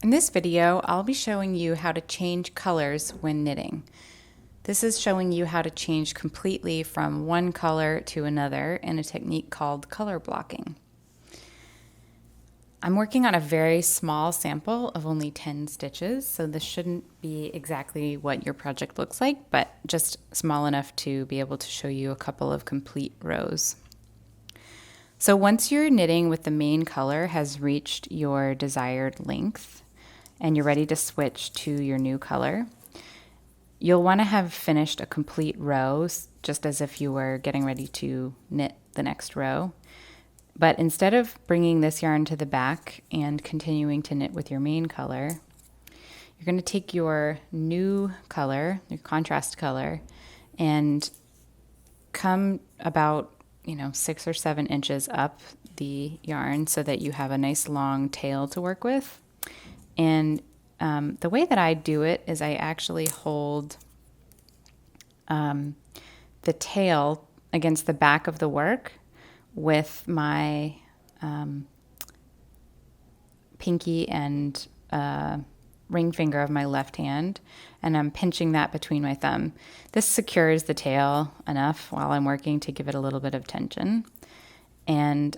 In this video, I'll be showing you how to change colors when knitting. This is showing you how to change completely from one color to another in a technique called color blocking. I'm working on a very small sample of only 10 stitches, so this shouldn't be exactly what your project looks like, but just small enough to be able to show you a couple of complete rows. So once your knitting with the main color has reached your desired length and you're ready to switch to your new color, you'll want to have finished a complete row, just as if you were getting ready to knit the next row. But instead of bringing this yarn to the back and continuing to knit with your main color, you're going to take your new color, your contrast color, and come about 6 or 7 inches up the yarn so that you have a nice long tail to work with. And the way that I do it is I actually hold the tail against the back of the work with my pinky and ring finger of my left hand, and I'm pinching that between my thumb. This secures the tail enough while I'm working to give it a little bit of tension. And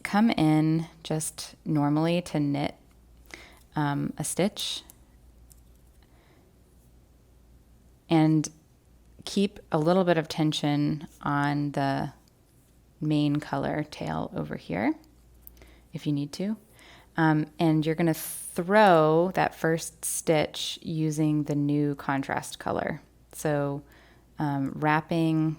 come in just normally to knit a stitch and keep a little bit of tension on the main color tail over here if you need to. And you're going to throw that first stitch using the new contrast color. So wrapping,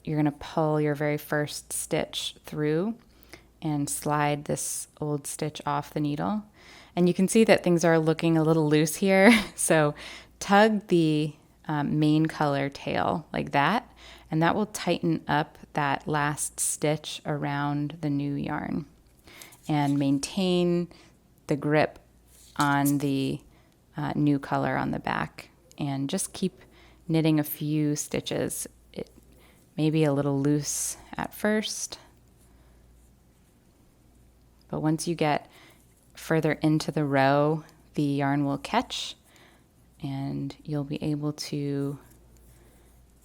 you're going to pull your very first stitch through and slide this old stitch off the needle. And you can see that things are looking a little loose here. So tug the main color tail like that, and that will tighten up that last stitch around the new yarn and maintain the grip on the new color on the back. And just keep knitting a few stitches. It may be a little loose at first, but once you get further into the row, the yarn will catch and you'll be able to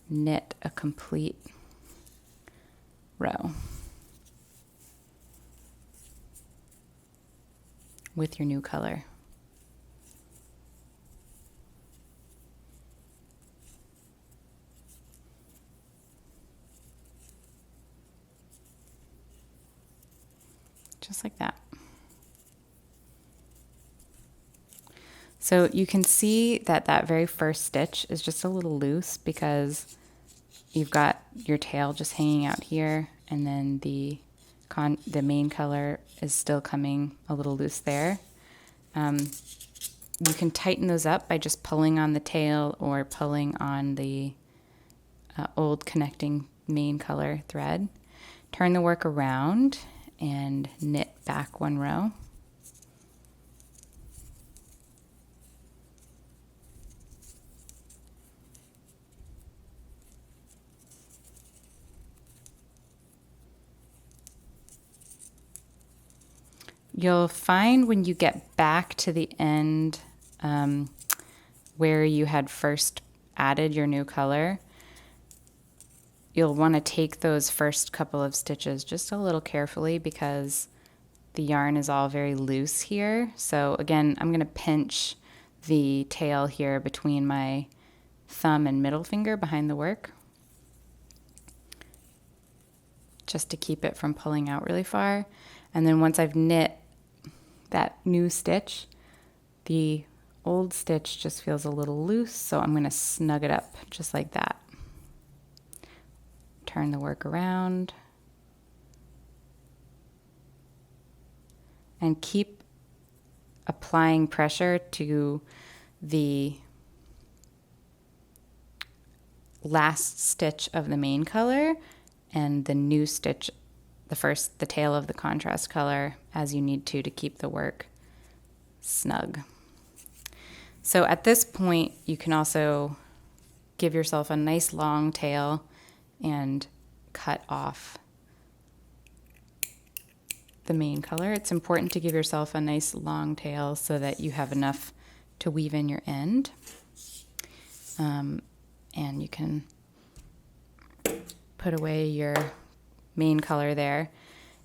knit a complete row with your new color. Just like that. So you can see that that very first stitch is just a little loose because you've got your tail just hanging out here, and then the main color is still coming a little loose there. You can tighten those up by just pulling on the tail or pulling on the old connecting main color thread. Turn the work around and knit back one row. You'll find when you get back to the end where you had first added your new color, you'll want to take those first couple of stitches just a little carefully because the yarn is all very loose here. So again, I'm going to pinch the tail here between my thumb and middle finger behind the work, just to keep it from pulling out really far. And then once I've knit that new stitch, the old stitch just feels a little loose, so I'm going to snug it up just like that. Turn the work around and keep applying pressure to the last stitch of the main color and the new stitch, the tail of the contrast color, as you need to keep the work snug. So at this point, you can also give yourself a nice long tail and cut off the main color, it's important to give yourself a nice long tail so that you have enough to weave in your end. And you can put away your main color there.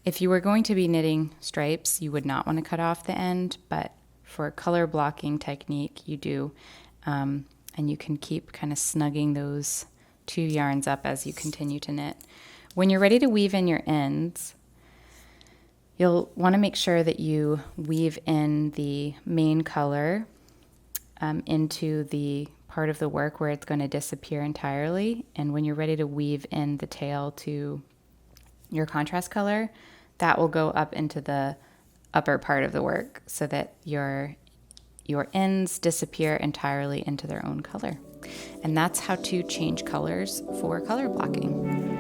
If you were going to be knitting stripes, you would not want to cut off the end, but for color blocking technique, you do. And you can keep kind of snugging those 2 yarns up as you continue to knit. When you're ready to weave in your ends, you'll want to make sure that you weave in the main color into the part of the work where it's going to disappear entirely. And when you're ready to weave in the tail to your contrast color, that will go up into the upper part of the work so that your ends disappear entirely into their own color. And that's how to change colors for color blocking.